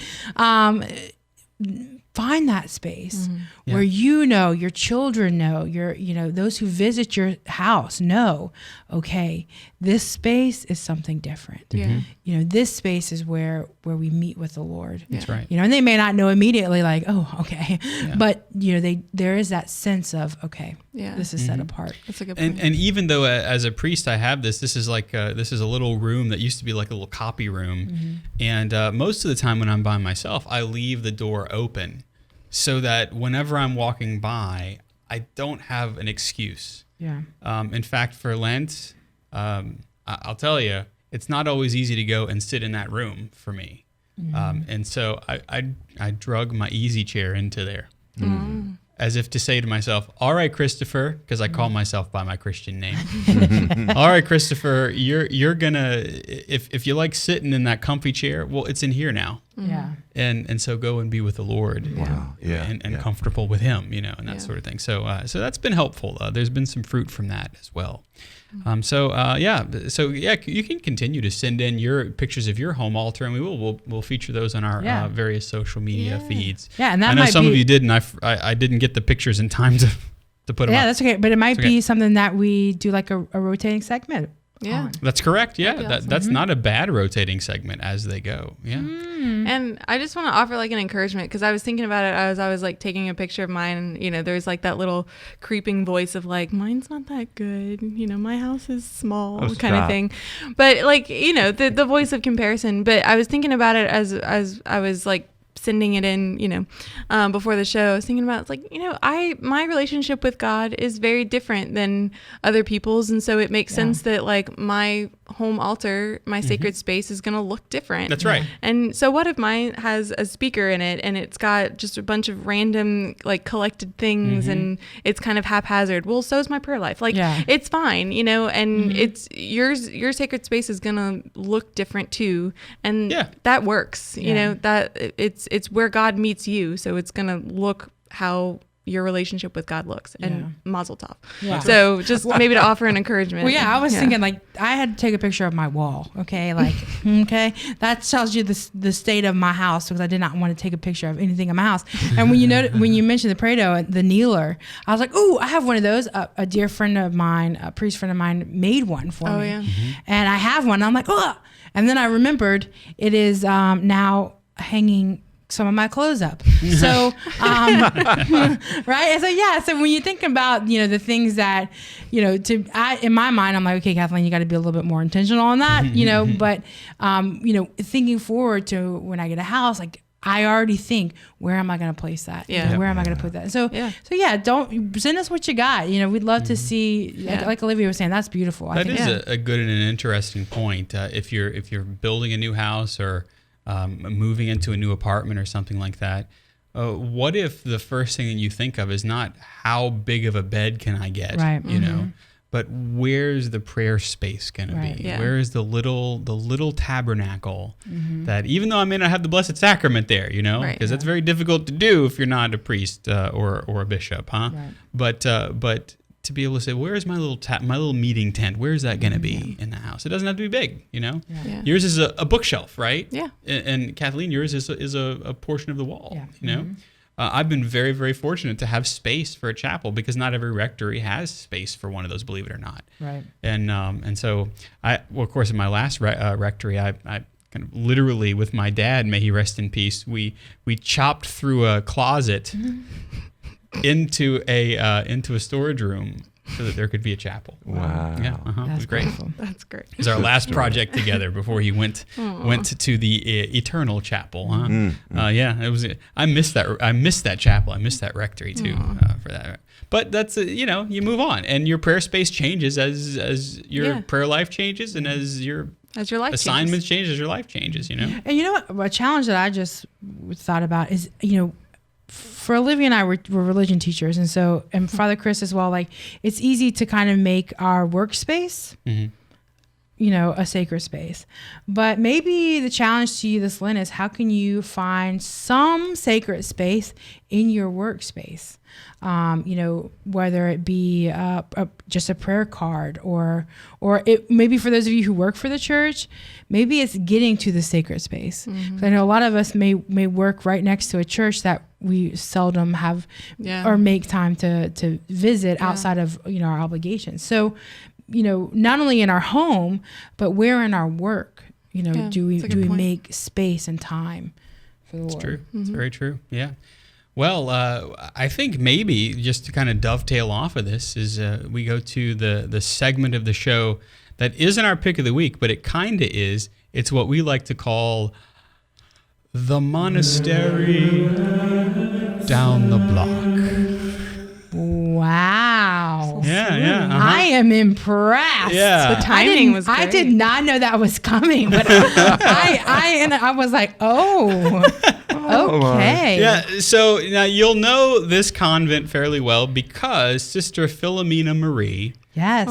find that space where you know, your children know, you know, those who visit your house know, okay, this space is something different. You know, this space is where we meet with the Lord. That's right. You know, and they may not know immediately, like, oh, okay, but you know, there is that sense of, okay, this is set apart. That's a good point. And even though as a priest I have this is like this is a little room that used to be like a little copy room, and most of the time when I'm by myself, I leave the door open, so that whenever I'm walking by, I don't have an excuse. In fact, for Lent, I'll tell you, it's not always easy to go and sit in that room for me. And so I drug my easy chair into there. As if to say to myself, all right, Christopher, because I call myself by my Christian name. All right, Christopher, you're gonna, if you like sitting in that comfy chair, well, it's in here now. And so go and be with the Lord. And comfortable with Him, you know, and that sort of thing. So that's been helpful. There's been some fruit from that as well. So you can continue to send in your pictures of your home altar, and we'll feature those on our various social media feeds. And that I know might some of you did, and I didn't get the pictures in time to put them up. That's okay. But it might be something that we do like a rotating segment. That's correct. Awesome. That's not a bad rotating segment as they go. And I just want to offer like an encouragement, because I was thinking about it as I was like taking a picture of mine, and you know, there's like that little creeping voice of like, mine's not that good, you know, my house is small, kind of thing. But like, you know, the voice of comparison. But I was thinking about it as I was like sending it in, you know, before the show. I was thinking about, it's like, you know, my relationship with God is very different than other people's, and so it makes sense that like my home altar, my sacred space, is going to look different. That's right. And so what if mine has a speaker in it and it's got just a bunch of random like collected things and it's kind of haphazard? Well, so is my prayer life. Like it's fine, you know, and it's your sacred space is going to look different too. And that works, you know, that it's where God meets you. So it's going to look how your relationship with God looks, and mazel tov. So just maybe to offer an encouragement. Well, I was thinking like I had to take a picture of my wall. Okay. Like, okay. That tells you the state of my house, because I did not want to take a picture of anything in my house. And when you mentioned the Prado, the kneeler, I was like, oh, I have one of those. A dear friend of mine, a priest friend of mine, made one for me. And I have one. I'm like, oh, and then I remembered it is now hanging some of my clothes up. So, right. And so when you think about, you know, the things that, you know, in my mind, I'm like, okay, Kathleen, you got to be a little bit more intentional on that, you know, but, you know, thinking forward to when I get a house, like I already think, where am I going to place that? You know, where am I going to put that? So don't send us what you got. You know, we'd love to see, like Olivia was saying, that's beautiful. That is a good and an interesting point. If you're building a new house or moving into a new apartment or something like that, what if the first thing that you think of is not how big of a bed can I get, Right. you know, but where's the prayer space going to be? Yeah. Where is the little tabernacle that, even though I may not have the Blessed Sacrament there, you know, because that's very difficult to do if you're not a priest or a bishop, huh? Right. But to be able to say, where's my little meeting tent? Where's that going to be in the house? It doesn't have to be big, you know. Yeah. Yours is a bookshelf, right? Yeah. And Kathleen, yours is a portion of the wall. Yeah. You know. I've been very, very fortunate to have space for a chapel because not every rectory has space for one of those, believe it or not. Right. And so of course, in my last rectory, I kind of literally with my dad, may he rest in peace, we chopped through a closet into a storage room so that there could be a chapel. Wow. Yeah. It was great. Beautiful. That's great. It was our last project together before he went to the eternal chapel. Huh? Yeah, it was. I missed that. I missed that chapel. I missed that rectory too for that. But that's you move on, and your prayer space changes as your prayer life changes, and as your life assignments change, as your life changes. You know. And you know what? A challenge that I just thought about is, for Olivia and I, we're religion teachers, and Father Chris as well. Like, it's easy to kind of make our workspace, a sacred space. But maybe the challenge to you this Lent is, how can you find some sacred space in your workspace? Whether it be just a prayer card, or it maybe for those of you who work for the church, maybe it's getting to the sacred space. I know a lot of us may work right next to a church that we seldom have or make time to visit outside of our obligations. So, not only in our home, but where in our work, do we make space and time for the Lord? It's true. It's very true. Yeah. Well, I think maybe just to kind of dovetail off of this is we go to the segment of the show that isn't our pick of the week, but it kind of is. It's what we like to call the monastery down the block. Wow. Yeah. I am impressed. Yeah. The timing was great. I did not know that was coming, but I was like, okay. Yeah, so now you'll know this convent fairly well because Sister Philomena Marie, Yes.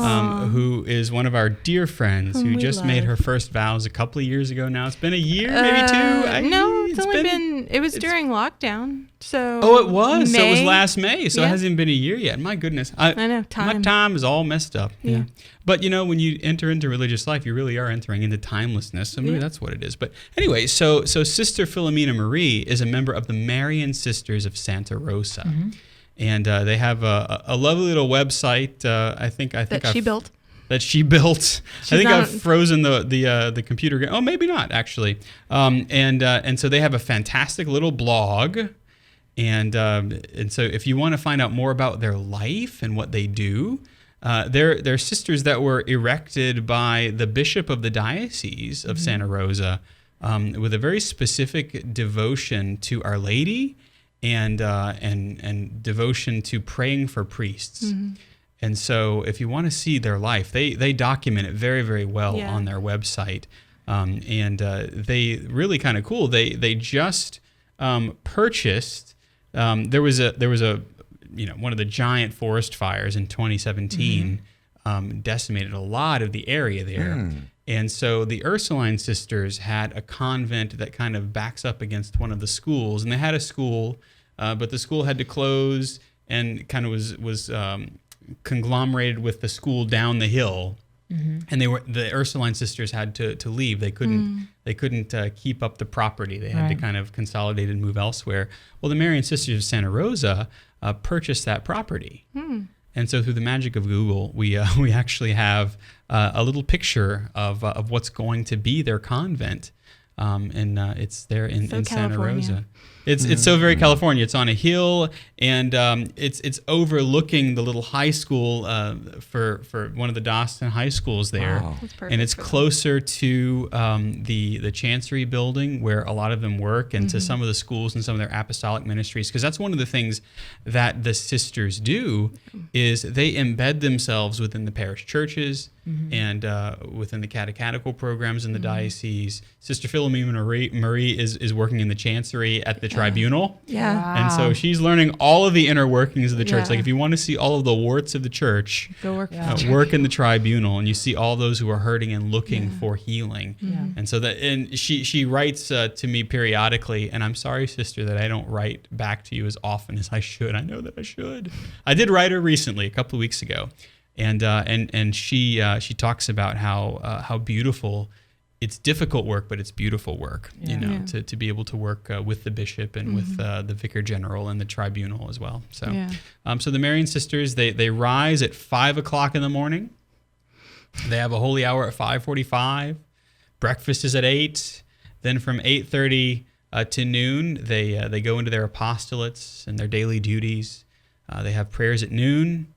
who is one of our dear friends who just made her first vows a couple of years ago now. It's been a year, maybe two. No, it's only been, it was during lockdown. So it was. May. So it was last May. So it hasn't even been a year yet. My goodness. I know, time. My time is all messed up. Yeah. But when you enter into religious life, you really are entering into timelessness. So maybe that's what it is. But anyway, so Sister Philomena Marie is a member of the Marian Sisters of Santa Rosa. And they have a lovely little website. I think she built. That she built. I think I've frozen the computer. Oh, maybe not actually. And so they have a fantastic little blog. And so if you want to find out more about their life and what they do, they're sisters that were erected by the bishop of the diocese of Santa Rosa with a very specific devotion to Our Lady and devotion to praying for priests. And so if you want to see their life, they document it very, very well on their website. And they really kind of cool. They just purchased. There was a one of the giant forest fires in 2017 decimated a lot of the area there. And so the Ursuline sisters had a convent that kind of backs up against one of the schools, and they had a school, but the school had to close and kind of was conglomerated with the school down the hill. And the Ursuline sisters had to leave. They couldn't keep up the property. They had to kind of consolidate and move elsewhere. Well, the Marian Sisters of Santa Rosa purchased that property. And so through the magic of Google, we actually have a little picture of what's going to be their convent. And it's there in Santa Rosa. It's so very California. It's on a hill, and it's overlooking the little high school for one of the Dawson high schools there. Wow. That's perfect And it's closer to the Chancery building where a lot of them work, and to some of the schools and some of their apostolic ministries. Because that's one of the things that the sisters do is they embed themselves within the parish churches and within the catechetical programs in the diocese. Sister Philomena Marie is working in the Chancery at the tribunal. Yeah. Wow. And so she's learning all of the inner workings of the church. Yeah. Like if you want to see all of the warts of the church, Go work. work in the tribunal, and you see all those who are hurting and looking for healing. And so and she writes to me periodically, and I'm sorry, sister, that I don't write back to you as often as I should. I know that I should. I did write her recently, a couple of weeks ago, and she talks about how beautiful. It's difficult work, but it's beautiful work, to be able to work with the bishop and with the vicar general and the tribunal as well. So, so the Marian sisters, they rise at 5 o'clock in the morning. They have a holy hour at 5:45. Breakfast is at 8. Then from 8:30 to noon, they go into their apostolates and their daily duties. They have prayers at noon.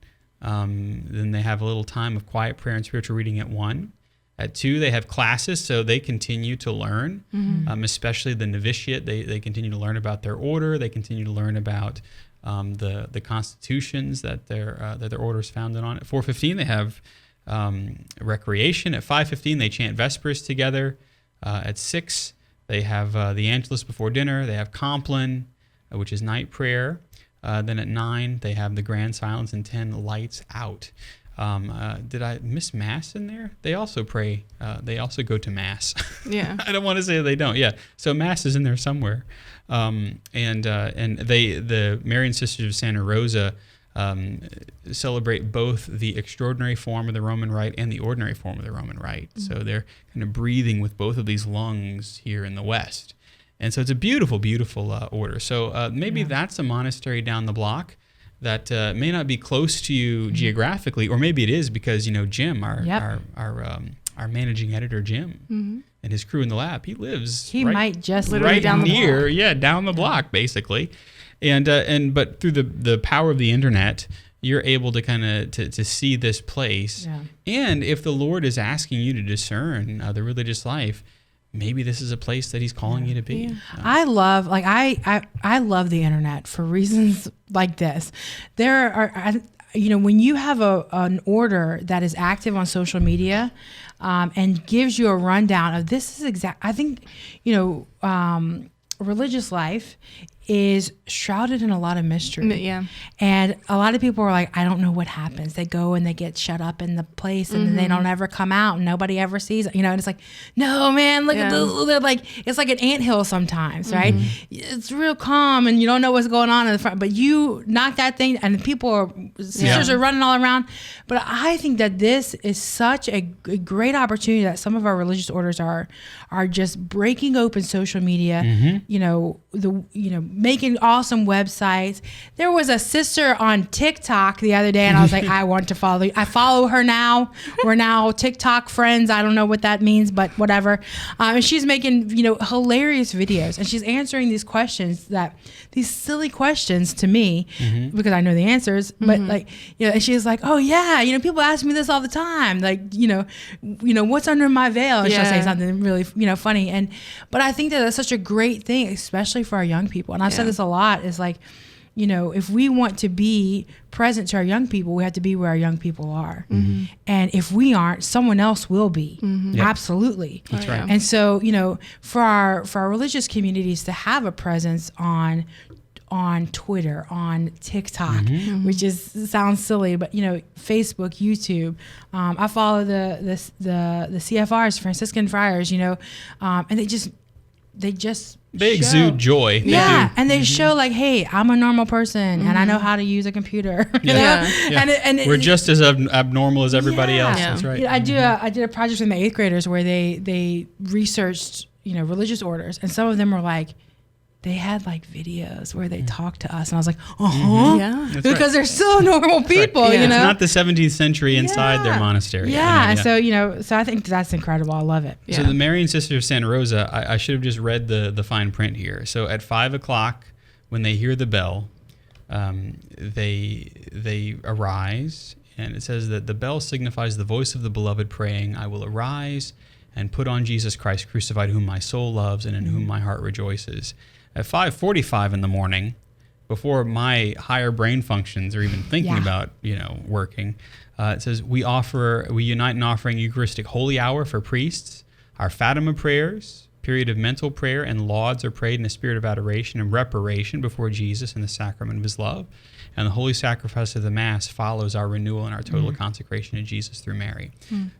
Then they have a little time of quiet prayer and spiritual reading at 1. At 2, they have classes, so they continue to learn, especially the novitiate. They continue to learn about their order. They continue to learn about the constitutions that their order is founded on. At 4:15, they have recreation. At 5:15, they chant Vespers together. At 6, they have the Angelus before dinner. They have Compline, which is night prayer. Then at 9, they have the Grand Silence, and 10, Lights Out. Did I miss Mass in there? They also pray. They also go to Mass. Yeah. I don't want to say they don't. Yeah. So Mass is in there somewhere. And the Marian Sisters of Santa Rosa celebrate both the extraordinary form of the Roman Rite and the ordinary form of the Roman Rite. So they're kind of breathing with both of these lungs here in the West. And so it's a beautiful, beautiful order. So maybe that's a monastery down the block that may not be close to you geographically, or maybe it is because Jim, our managing editor, Jim, and his crew in the lab, he lives. He might just literally down the block. Down the block, basically, but through the power of the internet, you're able to kind of to see this place, and if the Lord is asking you to discern the religious life, maybe this is a place that he's calling you to be. I love I love the internet for reasons like this. There are, when you have an order that is active on social media and gives you a rundown of this is I think, religious life is shrouded in a lot of mystery. Yeah. And a lot of people are like, I don't know what happens. They go and they get shut up in the place and then they don't ever come out and nobody ever sees it. And it's like, no, man, look at they're like, it's like an anthill sometimes, right? It's real calm and you don't know what's going on in the front, but you knock that thing and sisters are running all around. But I think that this is such a great opportunity that some of our religious orders are just breaking open social media, making awesome websites. There was a sister on TikTok the other day, and I was like, I want to follow you. I follow her now. We're now TikTok friends. I don't know what that means, but whatever. And she's making, hilarious videos, and she's answering these these silly questions to me because I know the answers. But and she's like, oh yeah, people ask me this all the time. Like, what's under my veil? And she'll say something really, funny. But I think that that's such a great thing, especially for our young people. And I've said this a lot, is like, if we want to be present to our young people, we have to be where our young people are. And if we aren't, someone else will be. Absolutely. That's right. And so, for our religious communities to have a presence on Twitter, on TikTok, which sounds silly, but Facebook, YouTube. I follow the CFRs, Franciscan friars, and they exude joy. Yeah, and they show like, hey, I'm a normal person and I know how to use a computer. And we're just as abnormal as everybody else. That's right. I did a project with my 8th graders where they researched religious orders, and some of them were like, they had like videos where they talked to us, and I was like, because they're so normal people, It's not the 17th century inside their monastery. So I think that's incredible. I love it. So the Marian Sisters of Santa Rosa, I should have just read the fine print here. So at 5 o'clock, when they hear the bell, they arise, and it says that the bell signifies the voice of the beloved praying, I will arise and put on Jesus Christ crucified, whom my soul loves and in whom my heart rejoices. At 5:45 in the morning, before my higher brain functions are even thinking about, working, it says, we unite in offering Eucharistic holy hour for priests, our Fatima prayers, period of mental prayer and lauds are prayed in a spirit of adoration and reparation before Jesus in the sacrament of his love. And the holy sacrifice of the Mass follows our renewal and our total consecration to Jesus through Mary.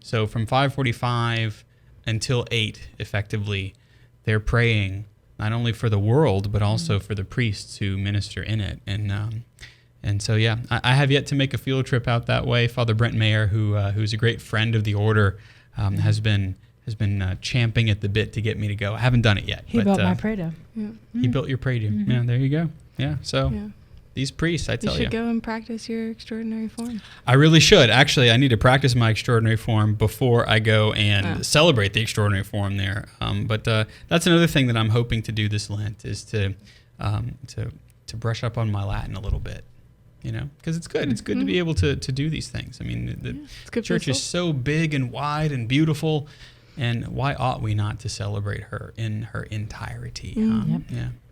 So from 5:45 until 8, effectively, they're praying not only for the world, but also for the priests who minister in it. And so, yeah, I have yet to make a field trip out that way. Father Brent Mayer, who's a great friend of the order, has been champing at the bit to get me to go. I haven't done it yet. He built my Prado. Yeah. He built your Prado. Yeah, there you go. Yeah, so these priests, I tell you. You should go and practice your extraordinary form. I really should. Actually, I need to practice my extraordinary form before I go and celebrate the extraordinary form there. But that's another thing that I'm hoping to do this Lent is to brush up on my Latin a little bit. You know, because it's good. It's good to be able to do these things. I mean, the church is so big and wide and beautiful, and why ought we not to celebrate her in her entirety?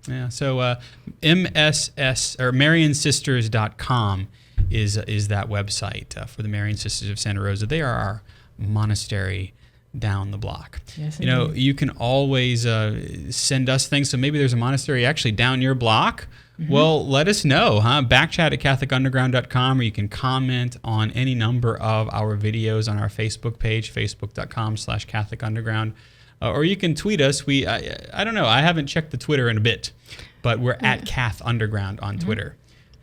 Yeah. So MSS or MarianSisters.com is that website for the Marian Sisters of Santa Rosa. They are our monastery down the block. Yes, you know, you can always send us things. So maybe there's a monastery actually down your block. Well, let us know, Backchat at CatholicUnderground.com, or you can comment on any number of our videos on our Facebook page, facebook.com/CatholicUnderground, or you can tweet us. I don't know, I haven't checked the Twitter in a bit, but we're at Cath Underground on Twitter.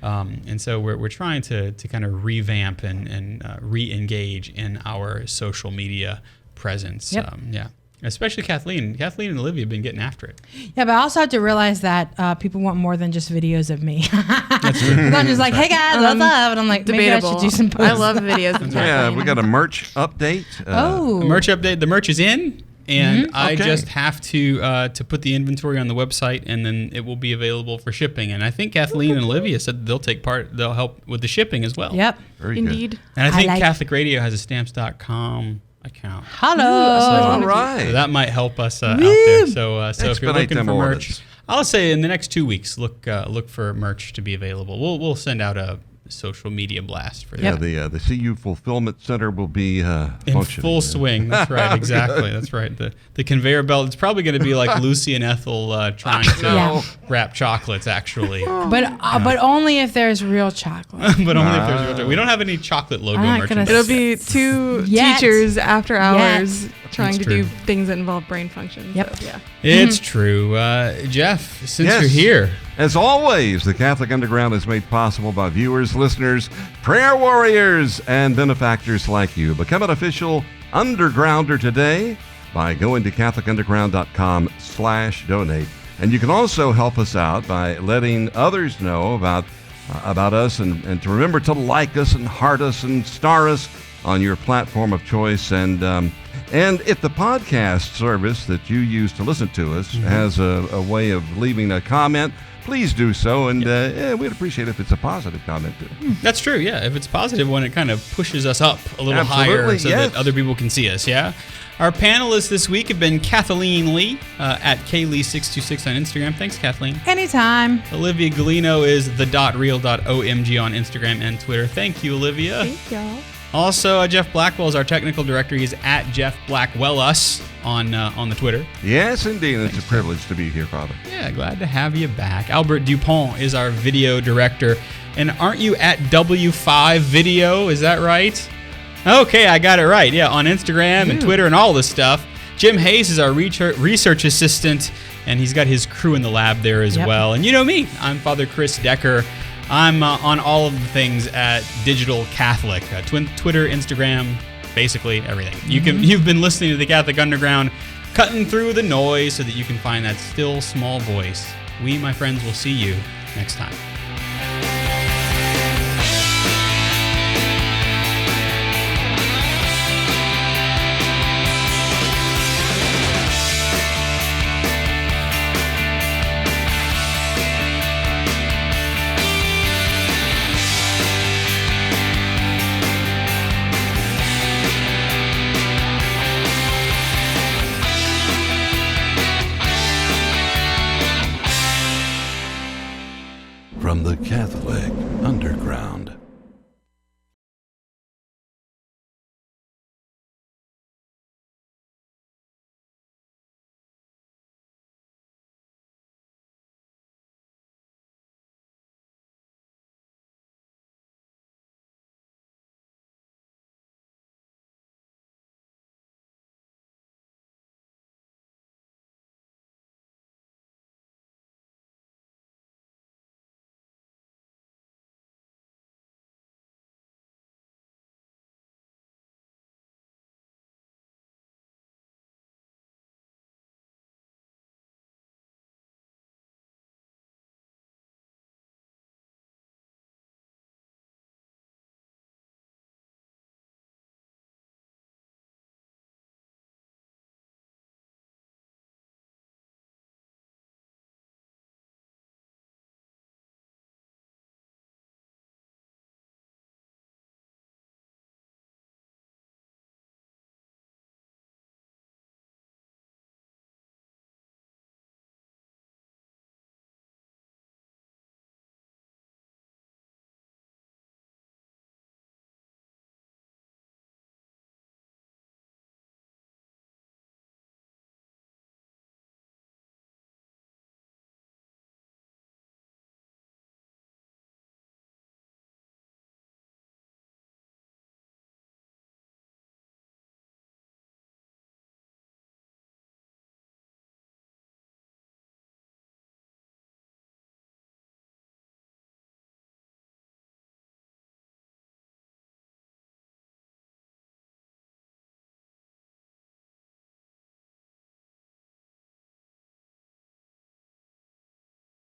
And so we're trying to kind of revamp and re-engage in our social media presence. Especially Kathleen. Kathleen and Olivia have been getting after it. Yeah, but I also have to realize that people want more than just videos of me. That's true. I'm just like, hey guys, what's up? And I'm like, debatable. maybe I should do some posts. I love videos of Kathleen. We got a merch update. A merch update. The merch is in, and I just have to put the inventory on the website, and then it will be available for shipping. And I think Kathleen and Olivia said they'll take part. They'll help with the shipping as well. Yep. Very Indeed. good. And I think Catholic Radio has a stamps.com account. Hello. All right. So that might help us out there. So if you're looking for them merch, orders. I'll say in the next 2 weeks, look for merch to be available. We'll send out a social media blast for that. The CU Fulfillment Center will be in functioning. full swing. That's right, exactly. That's right. The conveyor belt. It's probably going to be like Lucy and Ethel trying to wrap chocolates. Actually, but only if there's real chocolate. but only if there's real chocolate. We don't have any chocolate logo merchandise. It'll be two teachers after hours trying to do things that involve brain function. Yep. So, It's true. Jeff, since you're here. As always, the Catholic Underground is made possible by viewers, listeners, prayer warriors, and benefactors like you. Become an official Undergrounder today by going to CatholicUnderground.com/donate. And you can also help us out by letting others know about us and to remember to like us and heart us and star us on your platform of choice. And if the podcast service that you use to listen to us has a way of leaving a comment, please do so, and we'd appreciate it if it's a positive comment too. That's true, yeah. If it's positive one, it kind of pushes us up a little higher so that other people can see us, yeah? Our panelists this week have been Kathleen Lee at KLee626 on Instagram. Thanks, Kathleen. Anytime. Olivia Gulino is the.real.omg on Instagram and Twitter. Thank you, Olivia. Thank y'all. Also, Jeff Blackwell is our technical director. He's at Jeff Blackwell us on the Twitter. Yes, indeed. It's a privilege to be here, Father. Yeah, glad to have you back. Albert Dupont is our video director. And aren't you at W5 Video? Is that right? Okay, I got it right. Yeah, on Instagram and Twitter and all this stuff. Jim Hayes is our research assistant, and he's got his crew in the lab there as well. And you know me, I'm Father Chris Decker. I'm on all of the things at Digital Catholic, Twitter, Instagram, basically everything. You've been listening to the Catholic Underground, cutting through the noise so that you can find that still small voice. We, my friends, will see you next time. From the Catholic